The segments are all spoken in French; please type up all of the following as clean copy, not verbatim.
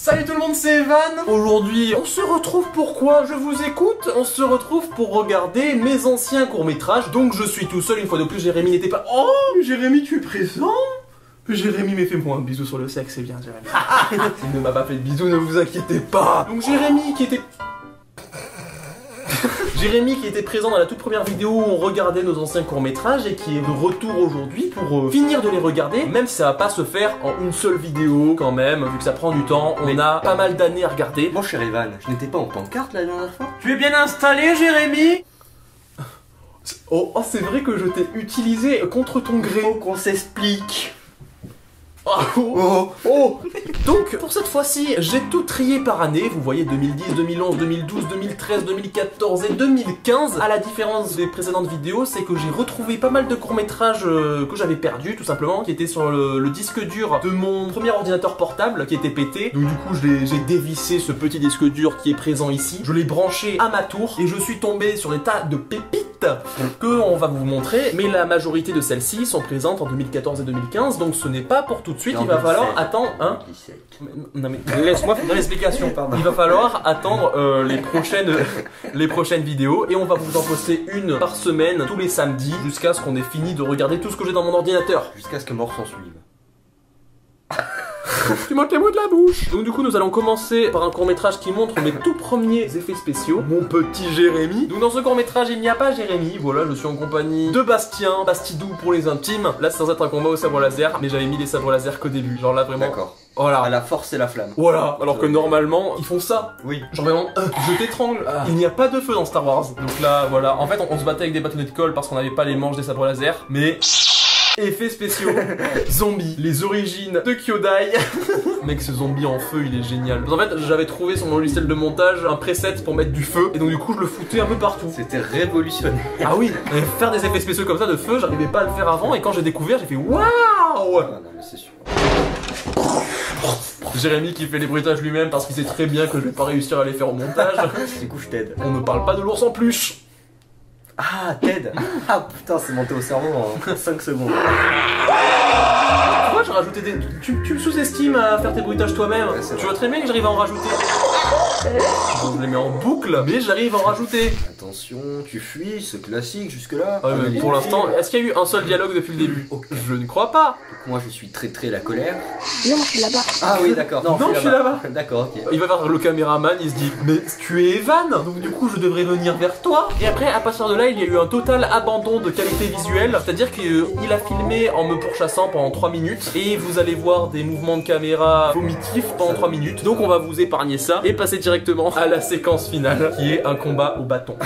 Salut tout le monde, c'est Evan. Aujourd'hui, on se retrouve pourquoi je vous écoute. On se retrouve pour regarder mes anciens courts-métrages. Donc je suis tout seul, une fois de plus, Jérémy n'était pas... Oh, mais Jérémy, tu es présent? Jérémy, mais fais-moi un bisou sur le sexe, c'est bien, Jérémy. Il ne m'a pas fait de bisou, ne vous inquiétez pas. Donc Jérémy qui était... Jérémy qui était présent dans la toute première vidéo où on regardait nos anciens courts-métrages et qui est de retour aujourd'hui pour finir de les regarder, même si ça va pas se faire en une seule vidéo quand même, vu que ça prend du temps, on a pas mal d'années à regarder. Mon cher Evan, je n'étais pas en pancarte la dernière fois. Tu es bien installé, Jérémy? Oh, c'est vrai que je t'ai utilisé contre ton gré. Faut qu'on s'explique. Donc, pour cette fois-ci, j'ai tout trié par année. Vous voyez 2010, 2011, 2012, 2013, 2014 et 2015. À la différence des précédentes vidéos, c'est que j'ai retrouvé pas mal de courts-métrages que j'avais perdus, tout simplement, qui étaient sur le disque dur de mon premier ordinateur portable, qui était pété. Donc du coup, j'ai dévissé ce petit disque dur qui est présent ici. Je l'ai branché à ma tour et je suis tombé sur des tas de pépites que on va vous montrer. Mais la majorité de celles-ci sont présentes en 2014 et 2015, donc ce n'est pas pour tout de suite. Il va falloir attendre, hein. Non mais laisse-moi finir l'explication. Il va falloir attendre les prochaines vidéos et on va vous en poster une par semaine tous les samedis jusqu'à ce qu'on ait fini de regarder tout ce que j'ai dans mon ordinateur. Jusqu'à ce que mort s'en suive. Tu manques les mots de la bouche. Donc du coup nous allons commencer par un court-métrage qui montre mes tout premiers effets spéciaux. Mon petit Jérémy. Donc dans ce court-métrage il n'y a pas Jérémy. Voilà, je suis en compagnie de Bastien, Bastidou pour les intimes. Là c'est sans être un combat au sabre laser, mais j'avais mis les sabres laser qu'au début. Genre là vraiment. D'accord. Voilà. À la force et la flamme. Voilà. Alors que normalement ils font ça. Oui. Genre vraiment, je t'étrangle. Il n'y a pas de feu dans Star Wars. Donc là voilà. En fait on se battait avec des bâtonnets de colle parce qu'on n'avait pas les manches des sabres laser. Mais... effets spéciaux, zombies, les origines de Kyodai. Mec, ce zombie en feu, il est génial. En fait, j'avais trouvé sur mon logiciel de montage un preset pour mettre du feu. Et donc du coup, je le foutais un peu partout. C'était révolutionnaire. Ah oui, faire des effets spéciaux comme ça de feu, j'arrivais pas à le faire avant. Et quand j'ai découvert, j'ai fait waouh. Ah non mais c'est sûr. Jérémy qui fait les bruitages lui-même parce qu'il sait très bien que je vais pas réussir à les faire au montage. Du coup, je t'aide. On ne parle pas de l'ours en peluche. Ah, Ted. Ah putain, c'est monté au cerveau en 5 secondes. Pourquoi j'ai rajouté des... Tu me sous-estimes à faire tes bruitages toi-même. Ouais, tu vois très bien que j'arrive à en rajouter. Bon, je les mets en boucle, mais j'arrive à en rajouter. Attention, tu fuis, c'est classique jusque-là. Ouais, mais pour l'instant, est-ce qu'il y a eu un seul dialogue depuis le début? Je ne crois pas. Donc moi je suis très la colère. Non, je suis là-bas. Ah oui, d'accord. Non, je suis là-bas. D'accord, ok. Il va voir le caméraman, il se dit mais tu es Evan, donc du coup je devrais venir vers toi. Et après, à partir de là, il y a eu un total abandon de qualité visuelle, c'est-à-dire qu'il a filmé en me pourchassant pendant 3 minutes et vous allez voir des mouvements de caméra vomitifs pendant 3 minutes. Donc on va vous épargner ça et passer directement à la séquence finale qui est un combat au bâton.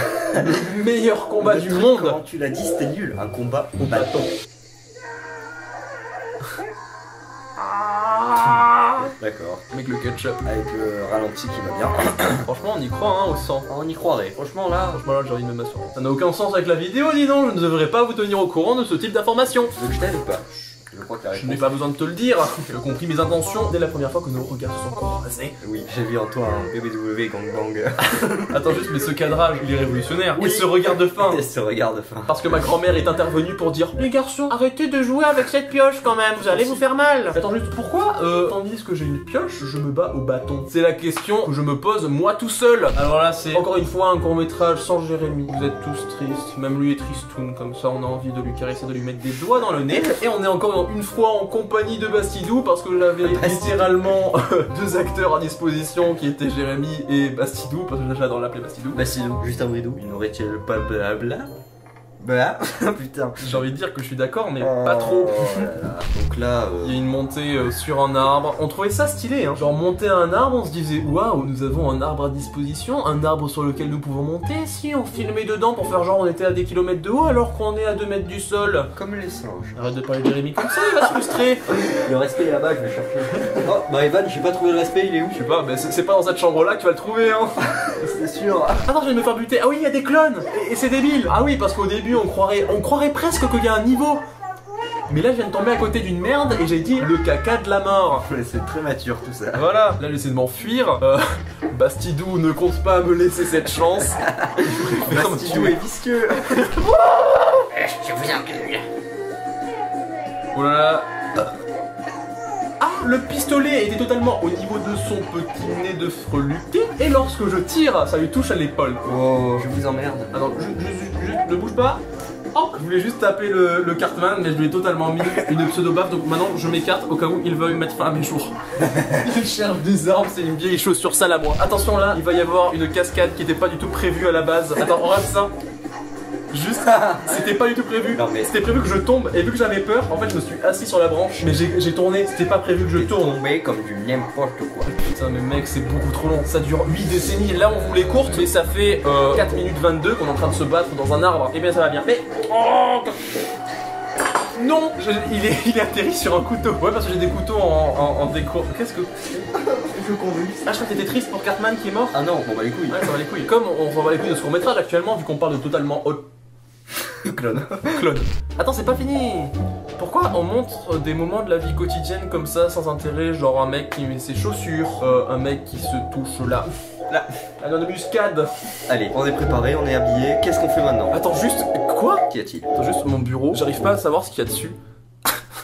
Le meilleur combat du monde. Quand tu l'as dit, c'était nul. Un combat au bâton. D'accord. Avec le ketchup. Avec le ralenti qui va bien. Franchement, on y croit hein, au sang. On y croirait. Franchement là, j'ai envie de me masturber. Ça n'a aucun sens avec la vidéo, dis donc. Je ne devrais pas vous tenir au courant de ce type d'informations. Tu veux que je t'aide ou pas? Je crois que je n'ai pas besoin de te le dire. Tu as compris mes intentions dès la première fois que nos regards se sont croisés. Oui, j'ai vu en toi un BBW gangbang. Attends juste, mais ce cadrage, il est révolutionnaire. Oui. Et ce regard de fin. Et ce regard de fin. Parce que ma grand-mère est intervenue pour dire les garçons, arrêtez de jouer avec cette pioche quand même, vous allez vous faire mal. Attends juste, pourquoi tandis que j'ai une pioche, je me bats au bâton? C'est la question que je me pose moi tout seul. Alors là, c'est encore une fois un court-métrage sans Jérémy. Vous êtes tous tristes, même lui est tristoun, comme ça on a envie de lui caresser, de lui mettre des doigts dans le nez. Et on est encore une fois en compagnie de Bastidou parce que j'avais littéralement 2 acteurs à disposition qui étaient Jérémy et Bastidou parce que j'adore l'appeler Bastidou. Bastidou, juste un bridou. Il n'aurait-il pas blabla? Bah, putain. J'ai envie de dire que je suis d'accord, mais pas trop. Donc là, il y a une montée sur un arbre. On trouvait ça stylé, hein. Genre monter un arbre, on se disait waouh, nous avons un arbre à disposition, un arbre sur lequel nous pouvons monter. Si on filmait dedans pour faire genre on était à des kilomètres de haut alors qu'on est à 2 mètres du sol. Comme les singes. Arrête de parler de Jérémy comme ça, il va se frustrer. Le respect est là-bas, je vais chercher. Oh, bah Evan, j'ai pas trouvé le respect, il est où? Je sais pas, mais c'est pas dans cette chambre-là que tu vas le trouver, hein. C'est sûr. Attends, je vais me faire buter. Ah oui, il y a des clones. Et c'est débile. Ah oui, parce qu'au début on croirait presque qu'il y a un niveau. Mais là je viens de tomber à côté d'une merde et j'ai dit le caca de la mort. C'est très mature tout ça. Voilà, là j'essaie de m'enfuir. Bastidou ne compte pas me laisser cette chance. Bastidou est visqueux. Je vous encule. Oh là là. Ah, Le pistolet était totalement au niveau de son petit nez de freluté. Et lorsque je tire, ça lui touche à l'épaule. Oh, je vous emmerde. Attends, juste, ne bouge pas. Oh, je voulais juste taper le Cartman, mais je lui ai totalement mis une pseudo-baffe, donc maintenant je m'écarte au cas où il veuille mettre fin à mes jours. Il cherche des armes, c'est une vieille chaussure sale à moi. Attention là, il va y avoir une cascade qui n'était pas du tout prévue à la base. Attends, on rate ça. Juste, c'était pas du tout prévu. Non, mais... C'était prévu que je tombe, et vu que j'avais peur, en fait je me suis assis sur la branche, mais j'ai tourné, c'était pas prévu que je tourne. tombé comme du n'importe quoi. Putain mais mec, c'est beaucoup trop long, ça dure 8 décennies, là on voulait courte, mais ça fait 4 minutes 22 qu'on est en train de se battre dans un arbre, et bien ça va bien. Mais... Oh non, il est atterri sur un couteau. Ouais, parce que j'ai des couteaux en déco. Qu'est-ce que... Je conduis. Ah, je crois que t'étais triste pour Cartman qui est mort. Ah non, bon bah les couilles. Ouais, ça va les couilles. Comme on s'en va les couilles de ce court métrage actuellement, vu qu'on parle de totalement haute... Clone. Clone. Attends, c'est pas fini. Pourquoi on montre des moments de la vie quotidienne comme ça, sans intérêt, genre un mec qui met ses chaussures, un mec qui se touche là, une embuscade. Allez, on est préparé, on est habillé. Qu'est-ce qu'on fait maintenant? Attends, juste... Quoi? Qu'y a-t-il? Attends, juste mon bureau, j'arrive pas à savoir ce qu'il y a dessus.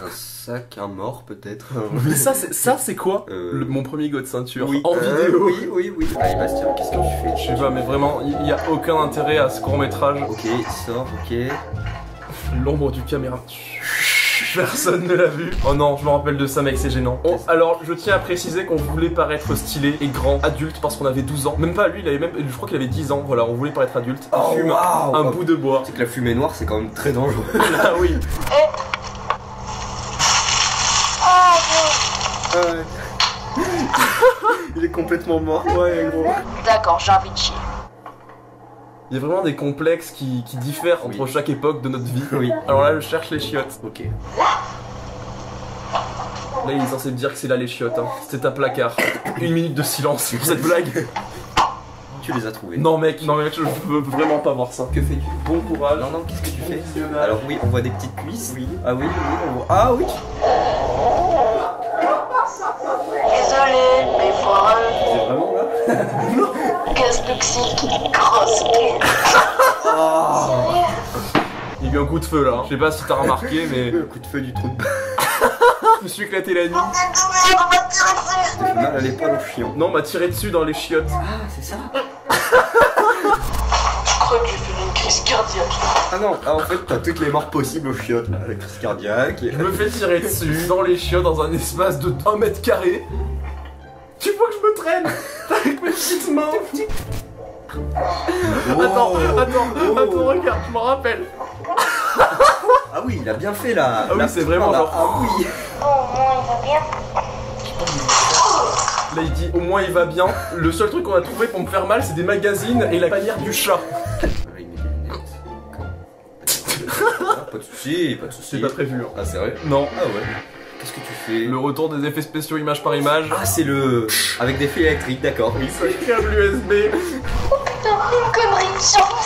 Un sac, un mort peut-être. Mais ça c'est quoi? Mon premier go de ceinture. Oui. En vidéo. Oui. Allez Bastien, qu'est-ce que tu fais? Je sais pas, mais vraiment, il y a aucun intérêt à ce court métrage. Ok, il sort, ok. L'ombre du caméra. Personne ne l'a vu. Oh non, je me rappelle de ça mec, c'est gênant. Oh, alors, je tiens à préciser qu'on voulait paraître stylé et grand, adulte, parce qu'on avait 12 ans. Même pas lui, il avait même, je crois qu'il avait 10 ans. Voilà, on voulait paraître adulte. Oh, Fume wow. un bout de bois. C'est que la fumée noire, c'est quand même très dangereux. Ah oui. Il est complètement mort. Ouais, gros. D'accord, j'ai envie de chier. Il y a vraiment des complexes qui diffèrent entre chaque époque de notre vie. Oui. Alors là, je cherche les chiottes. Ok. Là, il est censé me dire que c'est là les chiottes. Hein. C'était un placard. 1 minute de silence pour cette blague. Tu les as trouvés. Non mec, je veux vraiment pas voir ça. Que fais-tu? Bon courage. Non, qu'est-ce que tu fais? Alors oui, on voit des petites cuisses. Oui. Ah oui, on voit... Ah oui. Désolé, mais foireux. C'est vraiment là? Gaz toxique, grosse pute. Il y a eu un coup de feu là. Je sais pas si t'as remarqué, mais Le coup de feu du trou de balle. je me suis éclaté la nuit. T'as fait mal à l'épaule au chien. Non, on m'a tiré dessus dans les chiottes. Ah, c'est ça? Je crois que j'ai fait une crise cardiaque. Ah non, ah, en fait, t'as toutes les morts possibles aux chiottes là. La crise cardiaque. Je me fais tirer dessus dans les chiottes dans un espace de 1 mètre carré. Tu vois que je me traîne avec mes petites mains. Attends, regarde, je m'en rappelle. Ah oui, il a bien fait là. Ah oui, c'est vraiment genre... Ah oui. Oh, moi, il va bien. Là il dit au moins il va bien. Le seul truc qu'on a trouvé pour me faire mal c'est des magazines et la bannière du chat. Ah, il met des lunettes. Ah, pas de soucis, pas de soucis. C'est pas prévu. Hein. Ah, c'est vrai? Non. Ah ouais. Qu'est-ce que tu fais? Le retour des effets spéciaux image par image. Ah, c'est le... Avec des fils électriques, d'accord. Oui. Un câble USB. Putain, une connerie. Survie.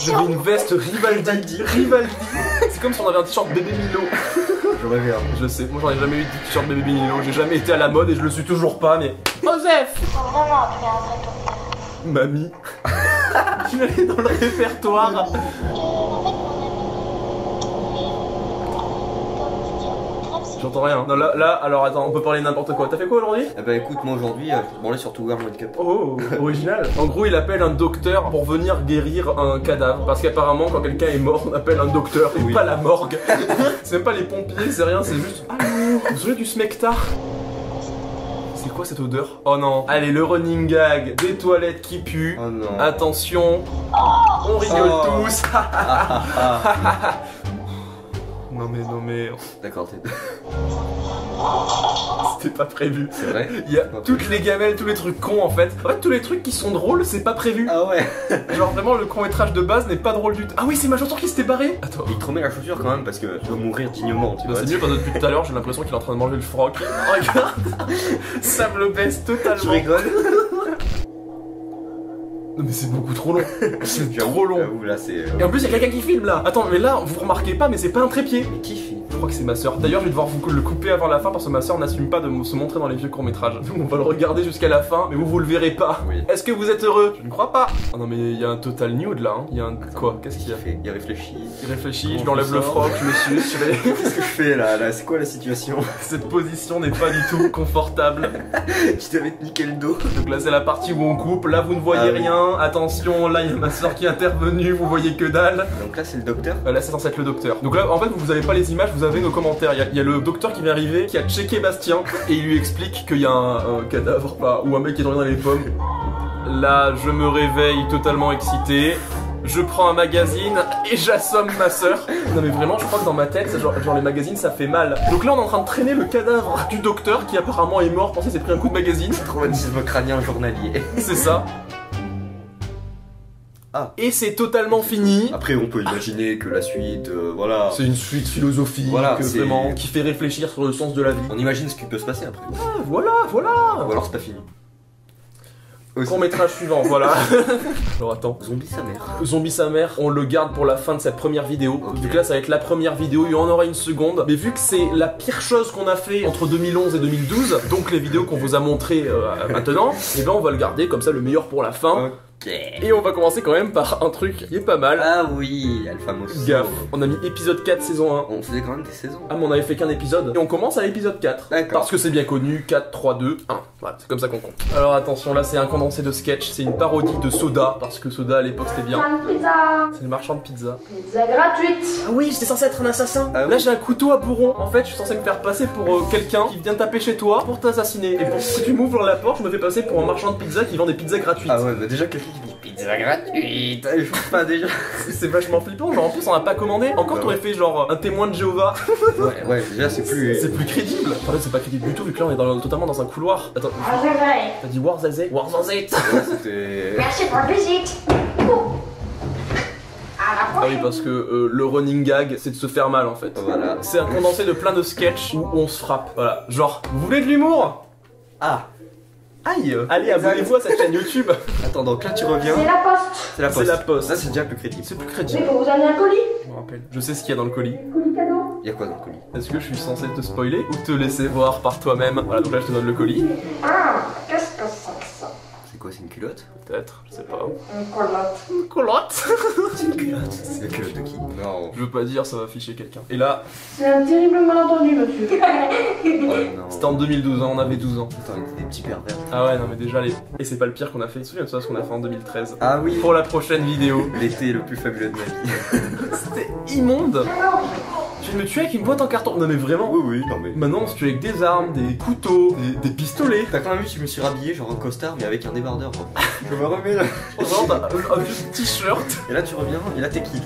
J'avais une veste Rivaldi. C'est comme si on avait un t-shirt bébé Milo. J'en rêvais un. Je sais, moi j'en ai jamais eu de t-shirt bébé Milo. J'ai jamais été à la mode et je le suis toujours pas, mais... Osef! Faut vraiment appeler un vrai docteur. Mamie. Tu l'as dans le répertoire. J'entends rien. Non, là, alors attends, on peut parler n'importe quoi. T'as fait quoi aujourd'hui? Eh ben écoute, moi aujourd'hui, je me branlais sur Tower World Cup. Oh, original. En gros, il appelle un docteur pour venir guérir un cadavre. Parce qu'apparemment, quand quelqu'un est mort, on appelle un docteur et pas la morgue. C'est même pas les pompiers, c'est rien, c'est juste... Allô, vous avez du smectar? C'est quoi cette odeur? Oh non. Allez, le running gag, des toilettes qui puent. Oh non. Attention, on rigole tous. Non mais... D'accord, C'était pas prévu. c'est vrai. Il y a toutes les gamelles, tous les trucs cons en fait. En fait, tous les trucs qui sont drôles, c'est pas prévu. Ah ouais. Genre vraiment, le court-métrage de base n'est pas drôle du tout. Ah oui, c'est ma chaussure qui s'était barrée. Attends. Il te remet la chaussure quand même parce que tu vas mourir dignement, tu Non, vois. c'est mieux parce que depuis tout à l'heure, j'ai l'impression qu'il est en train de manger le froc. Regarde, ça me le baisse totalement. Tu rigoles? Non mais c'est beaucoup trop long. C'est trop long. J'avoue, là c'est... Et en plus, il y a quelqu'un qui filme là. Attends, mais là, vous remarquez pas, mais c'est pas un trépied. Mais qui filme? Je crois que c'est ma soeur. D'ailleurs, je vais devoir vous le couper avant la fin parce que ma soeur n'assume pas de se montrer dans les vieux courts-métrages. On va le regarder jusqu'à la fin, mais vous le verrez pas. Oui. Est-ce que vous êtes heureux? Je ne crois pas. Oh non, mais il y a un total nude là. Hein. Il y a un. Quoi? Qu'est-ce qu'il y a? Il réfléchit. Il réfléchit, je lui Comment enlève on le sort froc, je me suis tiré. Qu'est-ce que je fais là? C'est quoi la situation? Cette position n'est pas du tout confortable. Tu t'avais niqué le dos. Donc là, c'est la partie où on coupe. Là, vous ne voyez rien. Attention, là, il y a ma soeur qui est intervenue. Vous voyez que dalle. Donc là, c'est le docteur. Là, c'est censé être le docteur. Donc là, en fait, vous avez pas les images, vous avez nos commentaires. Il y a le docteur qui vient arriver, qui a checké Bastien, et il lui explique qu'il y a un cadavre, ou un mec qui est tombé dans les pommes. Là, je me réveille totalement excité. Je prends un magazine et j'assomme ma soeur. Non mais vraiment, je crois que dans ma tête, genre les magazines, ça fait mal. Donc là, on est en train de traîner le cadavre du docteur qui apparemment est mort parce qu'il s'est pris un coup de magazine. Traumatisme crânien journalier. C'est ça. Ah. Et c'est totalement fini. Après, on peut imaginer que la suite, voilà. C'est une suite philosophique, Voilà, vraiment, qui fait réfléchir sur le sens de la vie. On imagine ce qui peut se passer après. Ah, voilà. Ou alors c'est pas fini. Court métrage suivant, voilà. Alors attends. Zombie sa mère. Zombie sa mère, on le garde pour la fin de cette première vidéo. Ok. Vu que là ça va être la première vidéo, il y en aura une seconde. Mais vu que c'est la pire chose qu'on a fait entre 2011 et 2012, donc les vidéos qu'on vous a montrées maintenant, et ben on va le garder comme ça, le meilleur pour la fin. Ok. Et on va commencer quand même par un truc qui est pas mal. Ah oui, Alpha Mosso. Gaffe, on a mis épisode 4 saison 1. On faisait quand même des saisons. Ah mais on avait fait qu'un épisode. Et on commence à l'épisode 4. D'accord. Parce que c'est bien connu, 4, 3, 2, 1. Voilà, c'est comme ça qu'on compte. Alors attention, là c'est un condensé de sketch, c'est une parodie de Soda, parce que Soda à l'époque c'était bien. Pizza. C'est le marchand de pizza. Pizza gratuite. Ah oui, j'étais censé être un assassin. Ah oui. Là j'ai un couteau à bourron. En fait, je suis censé me faire passer pour quelqu'un qui vient taper chez toi pour t'assassiner. Et pour que tu m'ouvres la porte, je me fais passer pour un marchand de pizza qui vend des pizzas gratuites. Ah ouais, bah déjà quelqu'un qui dit pizza gratuite. Je trouve pas déjà. C'est vachement flippant, genre en plus on a pas commandé. Encore Bah t'aurais ouais. fait genre un témoin de Jéhovah. Ouais, déjà c'est plus. C'est plus crédible. En fait c'est pas crédible du tout vu que là on est totalement dans un couloir. Attends, Arrête. t'as dit Warzazé? Warzazé. Là, c'était. Merci pour la visite. À la Ah oui, prochaine. parce que le running gag c'est de se faire mal en fait. Voilà. C'est un condensé de plein de sketchs où on se frappe. Voilà, genre, vous voulez de l'humour? Ah. Aïe. Allez, abonnez-vous à cette chaîne YouTube. Attends, donc là tu reviens. C'est la poste. C'est la poste. C'est la poste. Là c'est déjà plus crédible. C'est plus Oui, crédible. pour vous amener un colis. Je me rappelle. Je sais ce qu'il y a dans le colis. Colis cadeau. Y'a quoi dans le colis? Est-ce que je suis censé te spoiler ou te laisser voir par toi-même? Voilà, donc là je te donne le colis. Ah, qu'est-ce que c'est que ça? C'est quoi? C'est une culotte? Peut-être, je sais pas. Une colotte. Une colotte. C'est une culotte. C'est une culotte de qui? Non. Je veux pas dire, ça va ficher quelqu'un. Et là, C'est un terrible malentendu, monsieur. Oh non. c'était en 2012, hein, on avait 12 ans. Attends, on était des petits pervers. Ah ouais, non mais déjà, et c'est pas le pire qu'on a fait. Souviens-toi de ce qu'on a fait en 2013. Ah oui. Pour la prochaine vidéo. L'été le plus fabuleux de ma vie. C'était immonde. Je vais me tuer avec une boîte en carton. Non mais vraiment. Oui, non mais. Maintenant on se tue avec des armes, des couteaux, des pistolets. T'as quand même vu, je me suis rhabillé genre un costard mais avec un débardeur. Je me remets là. Vraiment, t'as un vieux t-shirt. Et là tu reviens, et là t'es qui?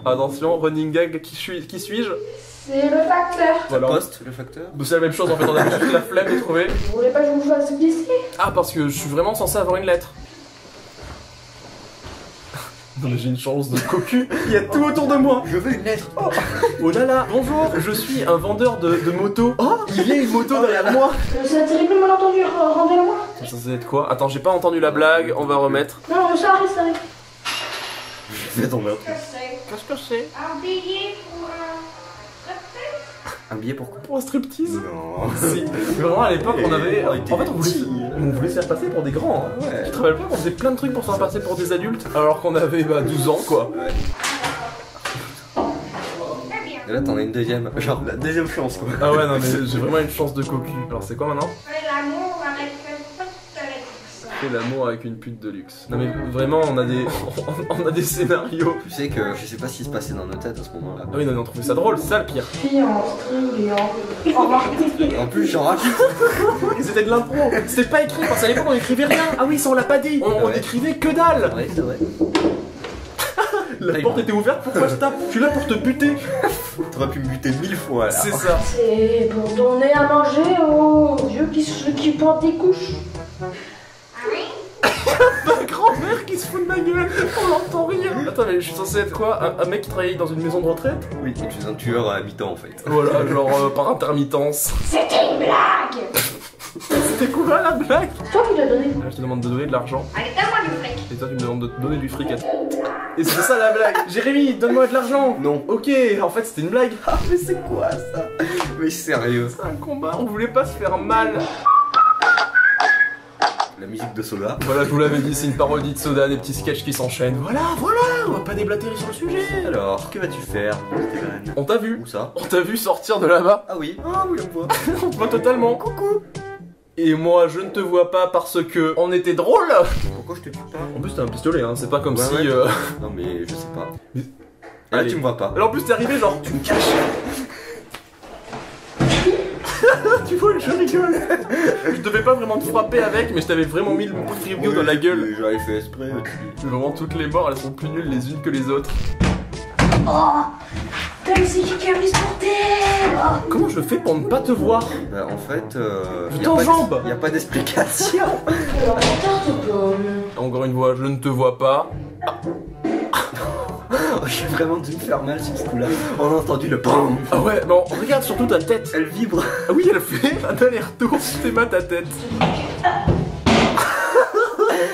Attention, running gag, qui suis-je? C'est le facteur. Voilà. Poste, le facteur. C'est la même chose en fait, on a juste la flemme de trouver. Vous voulez pas que je vous fasse glisser? Ah, parce que je suis vraiment censé avoir une lettre. Non mais j'ai une chance de cocu, il y a tout autour de moi. Je veux une lettre. Oh là là, bonjour, je suis un vendeur de motos. Oh, il y a une moto derrière moi. C'est un terrible malentendu, rendez-le-moi. C'est censé être quoi? Attends, j'ai pas entendu la blague, on va remettre. Non, ça arrive, ça arrive. Je vais tomber un truc. Qu'est-ce que c'est? Un billet pour Un billet pourquoi? Pour un striptease? Non. Si, vraiment à l'époque on avait... On était En fait petits. on voulait se faire passer pour des grands. Hein. Ouais. Tu te rappelles pas qu'on faisait plein de trucs pour se faire passer pour des adultes alors qu'on avait 12 ans quoi. Ouais. Et là t'en as une deuxième. Genre la deuxième chance quoi. Ah ouais non mais j'ai vraiment une chance de cocu. Alors c'est quoi maintenant? Fais l'amour avec une pote de luxe. Fais l'amour avec une pute de luxe. Non mais vraiment on a des... on a des scénarios. Tu sais que je sais pas ce qui se passait dans nos têtes à ce moment-là. Ah oui non mais on trouvait ça drôle, c'est ça le pire. Fille en string et en... Au revoir. En plus j'en rajoute. Et c'était de l'impro. C'était pas écrit parce qu'à l'époque on écrivait rien. Ah oui ça on l'a pas dit. On Ouais. écrivait que dalle. Ouais, c'est vrai. La porte était ouverte, pourquoi je tape? Je suis là pour te buter. T'aurais pu me buter 1000 fois là. C'est ça. C'est pour donner à manger aux vieux qui portent des couches. Ma grand-mère qui se fout de ma gueule, on l'entend rire. Attends, mais je suis censé être quoi? Un mec qui travaille dans une maison de retraite? Oui, tu es un tueur à mi-temps en fait. Voilà, genre par intermittence. C'était une blague. C'était quoi la blague? C'est toi qui l'as donné. Là, je te demande de donner de l'argent. Allez, donne-moi du fric. Et toi, tu me demandes de te donner du fric à toi. Et c'est ça la blague. Jérémy, donne-moi de l'argent. Non. Ok, en fait, c'était une blague. Ah, mais c'est quoi ça? Mais sérieux. C'est un combat, on voulait pas se faire mal. La musique de Soda. Voilà, je vous l'avais dit, c'est une parodie de Soda, des petits sketchs qui s'enchaînent. Voilà, on va pas déblatérer sur le sujet. Alors, que vas-tu faire, Stéphane? On t'a vu. Où ça? On t'a vu sortir de là-bas. Ah oui. Ah oui, on me voit. On te voit totalement. Coucou. Et moi, je ne te vois pas parce que on était drôle. Pourquoi je te tue pas? En plus, t'as un pistolet, hein. C'est pas comme Ouais, si. ouais. Non, mais je sais pas. Mais- Là, Allez. tu me vois pas. Alors en plus, t'es arrivé, genre, tu me caches. Tu vois, je rigole. Je devais pas vraiment te frapper avec, mais je t'avais vraiment mis le frigo dans la gueule. J'avais fait exprès aussi. Vraiment, toutes les morts, elles sont plus nulles les unes que les autres. Oh, t'as laissé qui a mis sur terre. Comment je fais pour ne pas te voir? Bah, en fait, Je t'enjambe. y a pas d'explication. Alors, tarte pomme. Encore une fois, je ne te vois pas. J'ai vraiment dû me faire mal sur ce coup-là. On a entendu le BAM. Ah ouais, non, regarde surtout ta tête. Elle vibre. Ah oui, elle fait un aller-retour. T'es mal ta tête.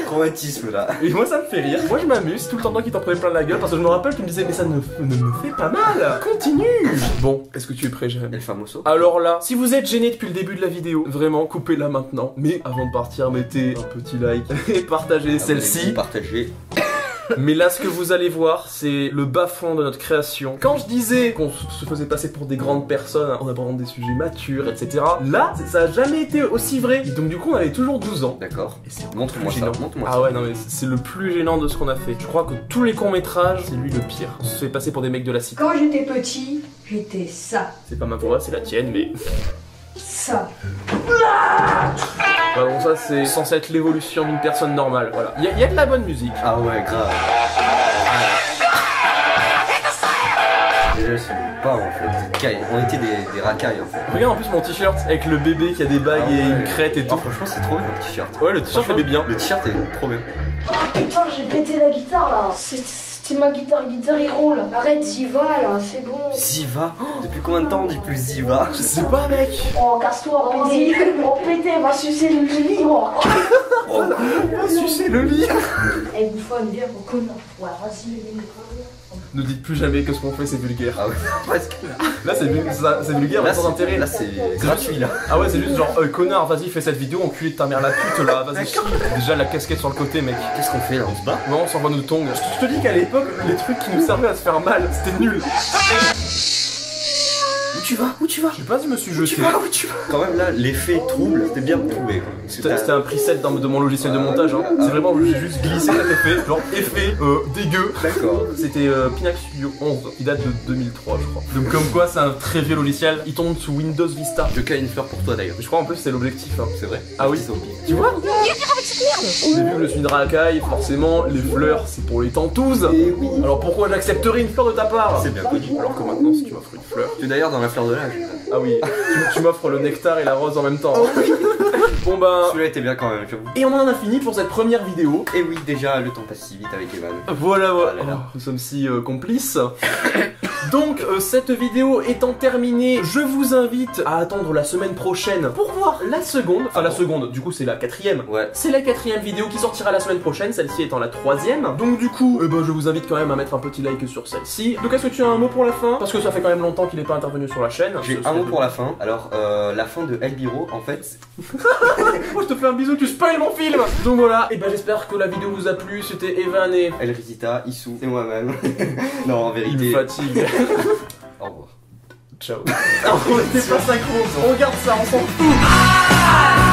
Traumatisme là. Et moi, ça me fait rire. Moi, je m'amuse tout le temps qu'il t'en prenait plein la gueule parce que je me rappelle que tu me disais, mais ça ne me fait pas mal. Continue. Bon, est-ce que tu es prêt, Jérémy? El famoso. Alors là, si vous êtes gêné depuis le début de la vidéo, vraiment, coupez-la maintenant. Mais avant de partir, mettez un petit like et partagez celle-ci. Partagez. Mais là, ce que vous allez voir, c'est le bas-fond de notre création. Quand je disais qu'on se faisait passer pour des grandes personnes en abordant des sujets matures, etc., là, ça a jamais été aussi vrai. Et donc du coup, on avait toujours 12 ans. D'accord. Et c'est Montre-moi ça. gênant. Montre-moi Ah ça. ouais, non mais c'est le plus gênant de ce qu'on a fait. Je crois que tous les courts-métrages, c'est lui le pire. On se fait passer pour des mecs de la cité. Quand j'étais petit, j'étais ça. C'est pas ma voix, c'est la tienne, mais... Ça. Bah bon, ça c'est censé être l'évolution d'une personne normale, voilà. Il y a de la bonne musique. Ah ouais, grave. Déjà, je suis pas en fait. On était des racailles en fait. Regarde en plus mon t-shirt avec le bébé qui a des bagues Ah et ouais. une crête et Oh, tout. franchement, c'est trop bien le t-shirt. Ouais, le t-shirt fait bien. Le t-shirt est trop bien. Oh putain, j'ai pété la guitare là. C'était ma guitare Hero là. Arrête, Ziva là, c'est bon. Ziva. Depuis combien de temps on dit plus Ziva? Je sais pas, mec. Oh, casse-toi, pété. Oh, pété, va sucer le lit, moi. Oh, Va sucer le lit. Eh, bouffonne, viens, mon connard. Ouais, vas-y, les Ne dites plus jamais que ce qu'on fait c'est vulgaire. Ah ouais, presque. Là c'est vulgaire mais Là, sans intérêt. Là, c'est gratuit là. Ah ouais, c'est juste genre connard, vas-y fais cette vidéo, enculé de ta mère la pute là, vas-y chie. Déjà la casquette sur le côté, mec. Qu'est-ce qu'on fait là? On se bat? Non, on s'envoie nos tongs. Je te dis qu'à l'époque, les trucs qui nous servaient à se faire mal, c'était nul. Où tu vas? Où tu vas? Je sais pas si je me suis Où jeté. tu vas? Où tu vas? Quand même là, l'effet trouble, c'était bien trouvé. C'était un preset de mon logiciel de montage, hein. C'est vraiment, j'ai juste glissé cet effet, genre effet dégueu. D'accord. C'était Pinax Studio 11, qui date de 2003 je crois. Donc comme quoi c'est un très vieux logiciel, il tombe sous Windows Vista. Je cueille une fleur pour toi d'ailleurs. Je crois en plus c'est l'objectif, hein. C'est vrai? Ah oui. C'est au pire. Tu vois? Au début je suis une racaille, forcément les fleurs c'est pour les tantouses. Et oui. Alors pourquoi j'accepterais une fleur de ta part? C'est bien connu. Alors que maintenant si tu m'offres une fleur. Tu es d'ailleurs dans la fleur de l'âge. Ah oui, tu m'offres le nectar et la rose en même temps. Bon ben... Celui-là était bien quand même, j'avoue. Et on en a fini pour cette première vidéo. Et oui, déjà, le temps passe si vite avec Evan. Voilà, voilà. Oh là là. Oh, nous sommes si complices. Donc, cette vidéo étant terminée, je vous invite à attendre la semaine prochaine pour voir la seconde. Enfin, la seconde, du coup, c'est la quatrième. Ouais. C'est la quatrième vidéo qui sortira la semaine prochaine, celle-ci étant la troisième. Donc, du coup, je vous invite quand même à mettre un petit like sur celle-ci. Donc, est-ce que tu as un mot pour la fin? Parce que ça fait quand même longtemps qu'il n'est pas intervenu sur la chaîne. J'ai un mot pour la fin. Alors, la fin de El Biro, en fait. Moi, je te fais un bisou, tu spoil mon film. Donc voilà, et ben j'espère que la vidéo vous a plu. C'était Evan et... El Rizita, Issou, et moi-même. Non, en Il vérité. me fatigue. Au revoir. Ciao. On était pas synchro. On regarde ça, on s'en fout.